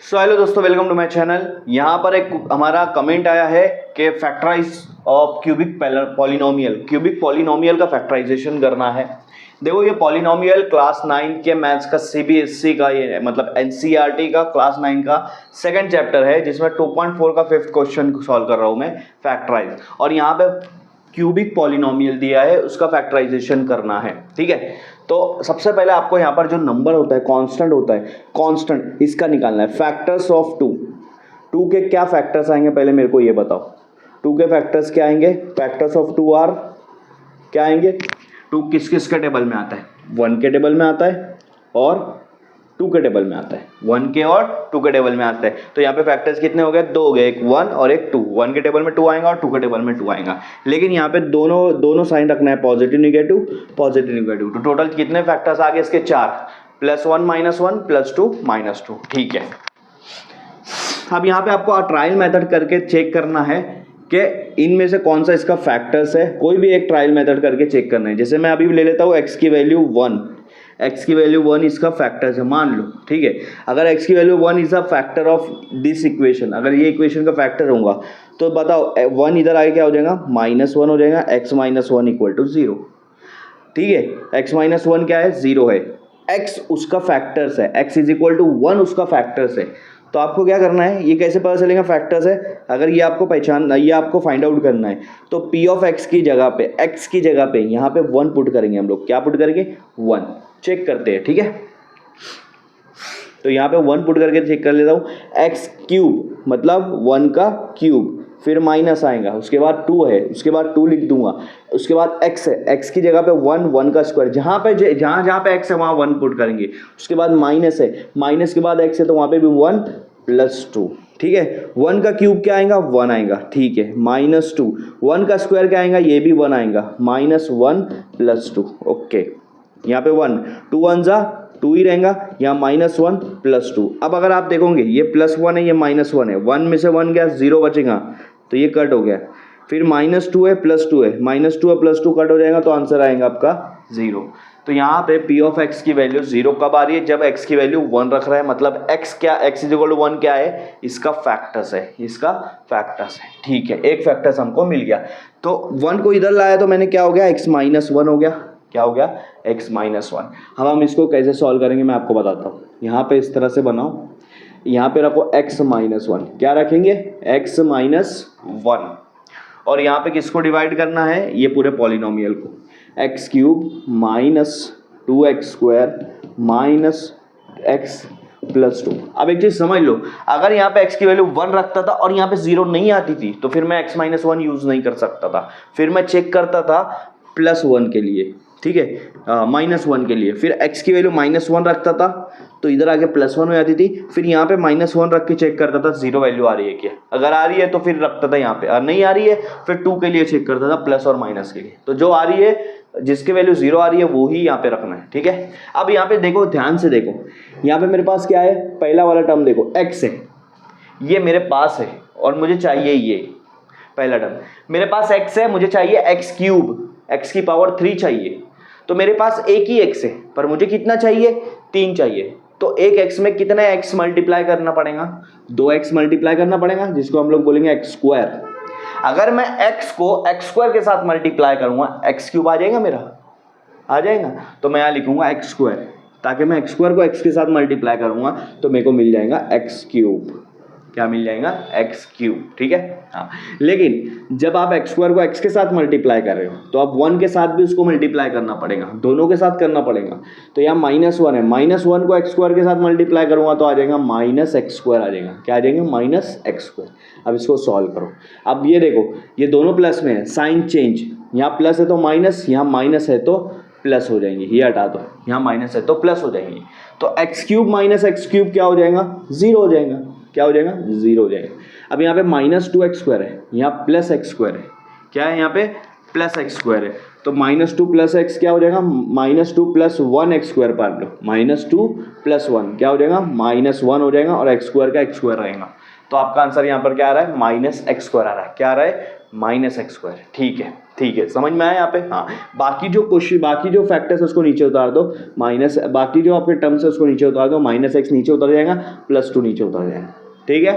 So hello दोस्तों, welcome to my channel. यहाँ पर एक हमारा कमेंट आया है कि फैक्टराइज ऑफ क्यूबिक पॉलिनोमियल का फैक्टराइजेशन करना है। देखो, ये पॉलिनोमियल क्लास 9 के मैथ्स का सीबीएसई का ये मतलब एनसीईआरटी का क्लास 9 का सेकंड चैप्टर है, जिसमें 2.4 का फिफ्थ क्वेश्चन सॉल्व कर रहा हूँ मैं, फैक्टराइज। और यहाँ पे क्यूबिक पॉलिनोमियल दिया है, उसका फैक्टराइजेशन करना है। ठीक है, तो सबसे पहले आपको यहाँ पर जो नंबर होता है, कांस्टेंट होता है, कांस्टेंट इसका निकालना है। फैक्टर्स ऑफ टू के क्या फैक्टर्स आएंगे, पहले मेरे को ये बताओ। टू के फैक्टर्स क्या आएंगे? फैक्टर्स ऑफ टू आर क्या आएंगे? टू किस किस के टेबल में आता है? 1 के टेबल में आता है और 2 के टेबल में आता है। 1 के और 2 के टेबल में आता है। तो यहाँ पे फैक्टर्स कितने हो गए? 2 हो गए, एक 1 और एक 2। 1 के टेबल में 2 आएगा और 2 के टेबल में 2 आएगा। लेकिन यहाँ पे दोनों साइन रखना है, पॉजिटिव निगेटिव, पॉजिटिव निगेटिव। तो टोटल कितने फैक्टर्स आ गए इसके? 4, +1 -1 +2 -2। ठीक है, अब यहाँ पे आपको ट्रायल मेथड करके चेक करना है कि इनमें से कौन सा इसका फैक्टर्स है। कोई भी एक ट्रायल मेथड करके चेक करना है। जैसे मैं अभी ले लेता हूँ x की वैल्यू 1, x की वैल्यू 1 इसका फैक्टर्स है, मान लो। ठीक है, अगर x की value 1 is a factor of this equation, अगर ये इक्वेशन का फैक्टर होगा तो बताओ 1 इधर आगे क्या हो जाएगा? -1 हो जाएगा। x - 1 = 0। ठीक है, x - 1 क्या है? 0 है। x उसका फैक्टर्स है, x = 1 उसका फैक्टर्स है। तो आपको क्या करना है, ये कैसे पता चलेगा फैक्टर्स है? अगर ये आपको फाइंड आउट करना है तो p ऑफ x की जगह पे, x की जगह पे यहाँ पे 1 पुट करेंगे हम लोग। क्या पुट करेंगे? 1। चेक करते हैं। ठीक है, तो यहाँ पे 1 पुट करके चेक कर लेता हूँ। x³ मतलब 1 का क्यूब, फिर माइनस आएगा, उसके बाद 2 है, उसके बाद 2 लिख दूंगा, उसके बाद x है, x की जगह पे 1 का स्क्वायर, जहाँ पे x है वहाँ 1 पुट करेंगे। उसके बाद माइनस है, माइनस के बाद x है तो वहाँ पे भी 1 + 2। ठीक है, 1 का क्यूब क्या आएगा? 1 आएगा। ठीक है, -2, 1 का स्क्वायर क्या आएगा? ये भी 1 आएगा, -1 + 2। ओके, यहाँ पे 1, 2 1 जा 2 ही रहेगा, यहाँ -1 + 2। अब अगर आप देखोगे ये +1 है, ये -1 है, 1 में से 1 गया, 0 बचेगा, तो ये कट हो गया। फिर -2 है, +2 है, -2 और +2 कट हो जाएगा, तो आंसर आएगा आपका 0। तो यहाँ पे p ऑफ x की वैल्यू 0 कब आ रही है? जब x की वैल्यू 1 रख रहा है। मतलब x = 1 क्या है? इसका फैक्टर्स है, इसका फैक्टर्स है। ठीक है, एक फैक्टर्स हमको मिल गया। तो 1 को इधर लाया तो मैंने क्या हो गया? x - 1 हो गया। क्या हो गया? x - 1। अब हम इसको कैसे सॉल्व करेंगे मैं आपको बताता हूँ। यहाँ पे इस तरह से बनाओ, यहाँ पे रखो x - 1। क्या रखेंगे? x - 1। और यहाँ पे किसको डिवाइड करना है? ये पूरे पॉलिनोमियल को। x³ - 2x² - x + 2। अब एक चीज समझ लो, अगर यहाँ पे x की वैल्यू 1 रखता था और यहाँ पे 0 नहीं आती थी तो फिर मैं x - 1 यूज नहीं कर सकता था। फिर मैं चेक करता था +1 के लिए। ठीक है, -1 के लिए। फिर x की वैल्यू -1 रखता था तो इधर आके +1 हो जाती थी। फिर यहाँ पे -1 रख के चेक करता था 0 वैल्यू आ रही है क्या। अगर आ रही है तो फिर रखता था यहाँ पे, और नहीं आ रही है फिर 2 के लिए चेक करता था, प्लस और माइनस के लिए। तो जो आ रही है, जिसके वैल्यू 0 आ रही है वो ही यहाँ पे रखना है। ठीक है, अब यहाँ पे देखो, ध्यान से देखो, यहाँ पे मेरे पास क्या है? पहला वाला टर्म देखो, x है, ये मेरे पास है और मुझे चाहिए ये पहला टर्म। मेरे पास x है, मुझे चाहिए x³, x की पावर 3 चाहिए। तो मेरे पास एक ही x है पर मुझे कितना चाहिए? 3 चाहिए। तो एक x में कितना x मल्टीप्लाई करना पड़ेगा? 2x मल्टीप्लाई करना पड़ेगा, जिसको हम लोग बोलेंगे x²। अगर मैं x को x² के साथ मल्टीप्लाई करूंगा, x³ आ जाएगा मेरा, आ जाएगा। तो मैं यहाँ लिखूंगा x², ताकि मैं x² को x के साथ मल्टीप्लाई करूंगा तो मेरे को मिल जाएगा x³। क्या मिल जाएगा? x³। ठीक है, हाँ। लेकिन जब आप x² को x के साथ मल्टीप्लाई कर रहे हो तो आप 1 के साथ भी उसको मल्टीप्लाई करना पड़ेगा, दोनों के साथ करना पड़ेगा। तो यहाँ -1 है, -1 को x² के साथ मल्टीप्लाई करूंगा तो आ जाएगा -x² आ जाएगा। क्या आ जाएगा? -x²। अब इसको सॉल्व करो। अब ये देखो, ये दोनों प्लस में है, साइन चेंज, यहाँ प्लस है तो माइनस, यहाँ माइनस है तो प्लस हो जाएंगे। ये हटा दो, यहाँ माइनस है तो प्लस हो जाएंगे। तो x³ - x³ क्या हो जाएगा? 0 हो जाएगा। क्या हो जाएगा? 0 हो जाएगा। अब यहाँ पे -2x² है, यहाँ +x² है। क्या है? यहाँ पे +x² है। तो -2 + x क्या हो जाएगा? -2 + 1x² पार लो, -2 + 1 क्या हो जाएगा? -1 हो जाएगा और x² का x² रहेगा। तो आपका आंसर यहाँ पर क्या आ रहा है? -x² आ रहा है। क्या आ रहा है? Minus x square. ठीक है, समझ में आया यहाँ पे। हाँ, बाकी जो फैक्टर्स उसको नीचे उतार दो, माइनस, बाकी जो आपके टर्म्स है उसको नीचे उतार दो, माइनस एक्स नीचे उतर जाएगा, प्लस 2 नीचे उतर जाएगा। ठीक है,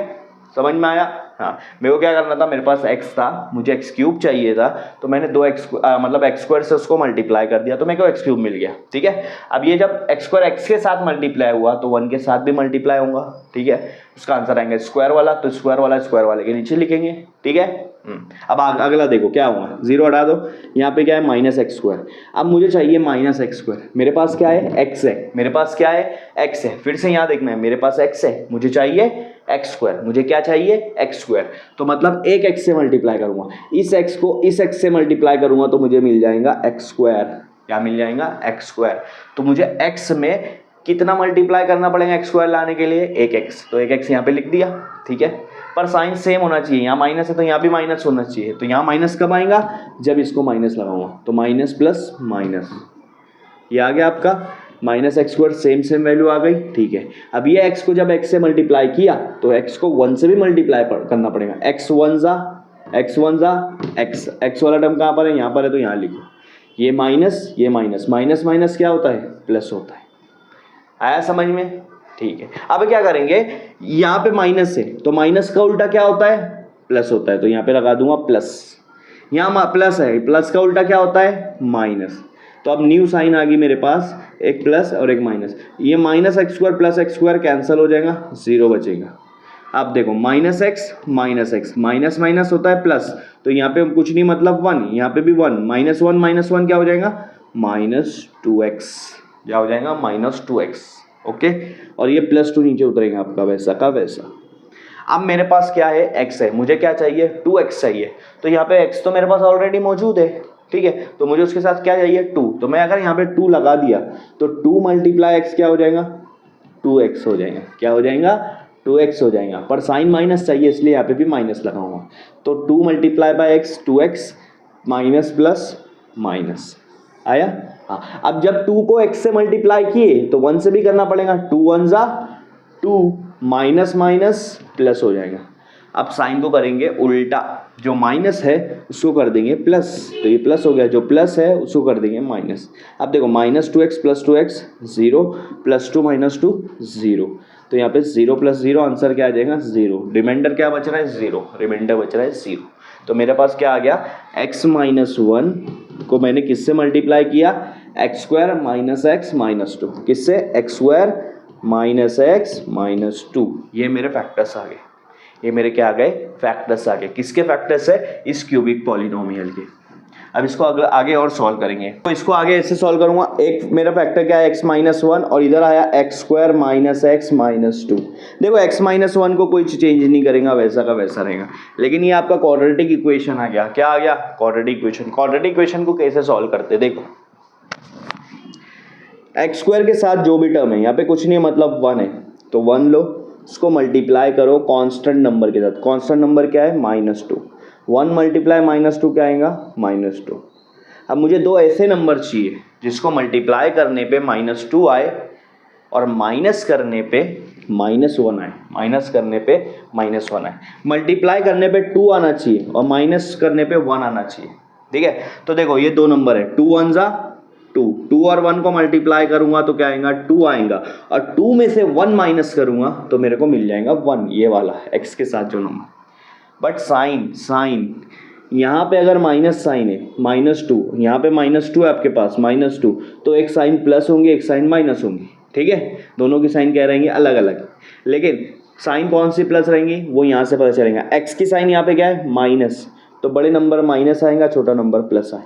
समझ में आया। हाँ, मेरे को क्या करना था, मेरे पास x था, मुझे x क्यूब चाहिए था, तो मैंने मतलब x स्क्वायर से उसको मल्टीप्लाई कर दिया, तो मेरे को x क्यूब मिल गया। ठीक है, अब ये जब x स्क्वायर x के साथ मल्टीप्लाई हुआ तो 1 के साथ भी मल्टीप्लाई होगा। ठीक है, उसका आंसर आएंगे स्क्वायर वाला, तो स्क्वायर वाले के नीचे लिखेंगे। ठीक है, अब अगला देखो क्या हुआ, 0 हटा दो, यहाँ पे क्या है माइनस एक्स स्क्वायर। अब मुझे चाहिए माइनस एक्स स्क्वायर, मेरे पास क्या है x है, मेरे पास क्या है x है, फिर से यहाँ देखना है, मेरे पास x है, मुझे चाहिए एक्स स्क्वायर, मुझे क्या चाहिए एक्स स्क्वायर, तो मतलब एक x से मल्टीप्लाई करूंगा, इस x को इस x से मल्टीप्लाई करूंगा तो मुझे मिल जाएगा एक्स स्क्वायर। क्या मिल जाएगा एक्स स्क्वायर। तो मुझे x में कितना मल्टीप्लाई करना पड़ेगा एक्स स्क्वायर लाने के लिए, एक x, तो एक x यहाँ पे लिख दिया। ठीक है, पर साइन सेम होना चाहिए, यहाँ माइनस है तो यहाँ भी माइनस होना चाहिए, तो यहाँ माइनस कब आएगा, जब इसको माइनस लगाऊंगा, तो माइनस प्लस माइनस, ये आ गया आपका minus x square, same value आ गई। ठीक है, अब ये x को जब x से मल्टीप्लाई किया तो x को 1 से भी मल्टीप्लाई करना पड़ेगा, x 1 जा x वाला टर्म कहाँ पर है, यहाँ पर है, तो यहाँ लिखो, ये माइनस माइनस क्या होता है, प्लस होता है। आया समझ में। ठीक है, अब क्या करेंगे, यहाँ पे माइनस है तो माइनस का उल्टा क्या होता है, प्लस होता है, तो यहाँ पे लगा दूंगा प्लस, यहाँ प्लस है, प्लस का उल्टा क्या होता है, माइनस, तो अब न्यू साइन आ गई मेरे पास, एक प्लस और एक माइनस, ये minus x square plus x square cancel हो जाएगा, 0 बचेगा। अब देखो माइनस एक्स माइनस माइनस होता है प्लस, तो यहाँ पे कुछ नहीं मतलब 1, यहाँ पे भी 1, माइनस वन क्या हो जाएगा, माइनस 2x, क्या हो जाएगा, माइनस 2x। ओके, और ये प्लस 2 नीचे उतरेगा आपका वैसा का वैसा। अब मेरे पास क्या है, x है, मुझे क्या चाहिए, 2x चाहिए, तो यहाँ पे x तो मेरे पास ऑलरेडी मौजूद है। ठीक है, तो मुझे उसके साथ क्या चाहिए, 2, तो मैं अगर यहाँ पे 2 लगा दिया तो 2 मल्टीप्लाई एक्स क्या हो जाएगा, 2x हो जाएगा। क्या हो जाएगा, 2x हो जाएगा, पर साइन माइनस चाहिए इसलिए यहाँ पे भी माइनस लगाऊंगा, तो 2 multiply by x 2x, minus plus minus आया। हाँ, अब जब 2 को x से मल्टीप्लाई किए तो 1 से भी करना पड़ेगा, 2 1 जा 2, माइनस माइनस प्लस हो जाएगा। अब साइन को करेंगे उल्टा, जो माइनस है उसको कर देंगे प्लस, तो ये प्लस हो गया, जो प्लस है उसको कर देंगे माइनस। अब देखो minus 2x plus 2x 0, plus 2 minus 2 0, तो यहाँ पे 0 प्लस 0 आंसर क्या आ जाएगा, 0, रिमाइंडर क्या बच रहा है, 0, रिमाइंडर बच रहा है 0। तो मेरे पास क्या आ गया, x माइनस 1 को मैंने किससे मल्टीप्लाई किया, x square minus x minus 2, किससे, x square minus x minus 2, ये मेरे फैक्टर्स आ गए, ये मेरे क्या आ गए, फैक्टर्स आ गए। किसके फैक्टर्स है, इस क्यूबिक पॉलिनोमियल के। अब इसको आगे और सॉल्व करेंगे, तो इसको आगे ऐसे सॉल्व करूंगा, एक मेरा फैक्टर क्या है, एक्स माइनस 1, और इधर आया x square minus x minus 2। देखो एक्स माइनस 1 को कोई चेंज नहीं करेगा, वैसा का वैसा रहेगा, लेकिन ये आपका क्वाड्रेटिक इक्वेशन आ गया। क्या आ गया, क्वाड्रेटिक इक्वेशन। क्वाड्रेटिक इक्वेशन को कैसे सॉल्व करते, देखो एक्स स्क्वायर के साथ जो भी टर्म है, यहाँ पे कुछ नहीं है मतलब 1 है, तो 1 लो, उसको मल्टीप्लाई करो कांस्टेंट नंबर के साथ, कांस्टेंट नंबर क्या है, -2, 1 मल्टीप्लाई -2 क्या आएगा, -2। अब मुझे दो ऐसे नंबर चाहिए जिसको मल्टीप्लाई करने पे -2 आए और माइनस करने पे -1 आए, माइनस करने पे -1 आए, मल्टीप्लाई करने पे 2 आना चाहिए और माइनस करने पे 1 आना चाहिए। ठीक है, तो देखो ये दो नंबर है, 2 1 जा 2, 2 और 1 को मल्टीप्लाई करूंगा तो क्या आएगा, 2 आएगा, और 2 में से 1 माइनस करूंगा तो मेरे को मिल जाएगा 1, ये वाला x के साथ जो नंबर। बट साइन यहाँ पे अगर माइनस साइन है, -2, यहाँ पे -2 है आपके पास, -2, तो एक साइन प्लस होंगे एक साइन माइनस होंगी। ठीक है, दोनों की साइन क्या रहेंगी, अलग अलग, लेकिन साइन कौन सी प्लस रहेंगी वो यहाँ से पता चलेगा। x की साइन यहाँ पे क्या है, माइनस, तो बड़े नंबर माइनस आएगा, छोटा नंबर प्लस आए।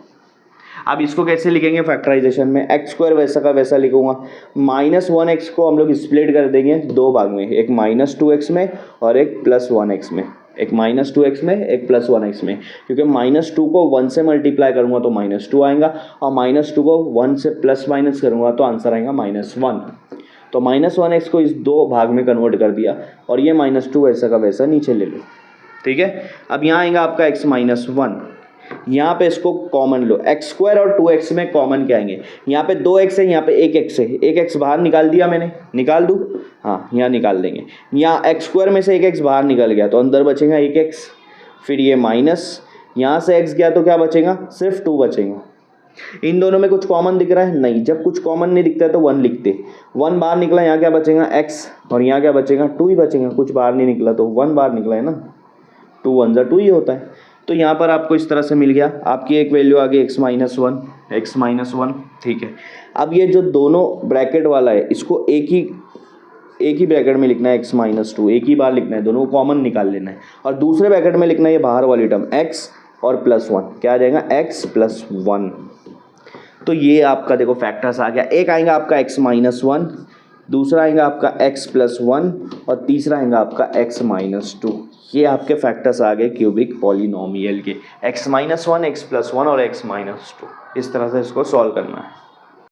अब इसको कैसे लिखेंगे फैक्टराइजेशन में, एक्स स्क्वायर वैसा का वैसा लिखूंगा, -1x को हम लोग स्प्लिट कर देंगे दो भाग में, एक -2x में और एक +1x में, एक -2x में एक +1x में, क्योंकि -2 को 1 से मल्टीप्लाई करूंगा तो -2 आएगा, और -2 को 1 से प्लस माइनस करूंगा तो आंसर आएगा -1। तो -1x को इस दो भाग में कन्वर्ट कर दिया, और ये -2 वैसा का वैसा नीचे ले लो। ठीक है, अब यहाँ आएगा आपका x -1, यहाँ पे इसको कॉमन लो, एक्स स्क्वायर और 2x में कॉमन क्या आएंगे, यहाँ पे 2x है, यहाँ पे 1x है, 1x बाहर निकाल दिया मैंने, निकाल दूँ, हाँ यहाँ निकाल देंगे, यहाँ एक्स स्क्वायर में से 1x बाहर निकल गया तो अंदर बचेगा 1x, फिर ये माइनस, यहाँ से x गया तो क्या बचेगा, सिर्फ 2 बचेगा। इन दोनों में कुछ कॉमन दिख रहा है, नहीं। जब कुछ कॉमन नहीं दिखता है तो 1 लिखते, 1 बाहर निकला, यहाँ क्या बचेगा x, और यहाँ क्या बचेगा 2 ही बचेगा। कुछ बाहर नहीं निकला तो 1 बाहर निकला है ना, 2 1 2 ही होता है। तो यहाँ पर आपको इस तरह से मिल गया, आपकी एक वैल्यू आ गई x माइनस 1, ठीक है। अब ये जो दोनों ब्रैकेट वाला है इसको एक ही ब्रैकेट में लिखना है, x माइनस 2 एक ही बार लिखना है, दोनों को कॉमन निकाल लेना है, और दूसरे ब्रैकेट में लिखना है ये बाहर वाली टर्म x और प्लस 1, क्या आ जाएगा x प्लस 1। तो ये आपका देखो फैक्टर्स आ गया, एक आएगा आपका x माइनस 1, दूसरा आएगा आपका x प्लस 1, और तीसरा आएगा आपका x माइनस 2। ये आपके फैक्टर्स आ गए क्यूबिक पॉलिनोमियल के, x माइनस 1, x प्लस 1 और x माइनस 2। इस तरह से इसको सॉल्व करना है।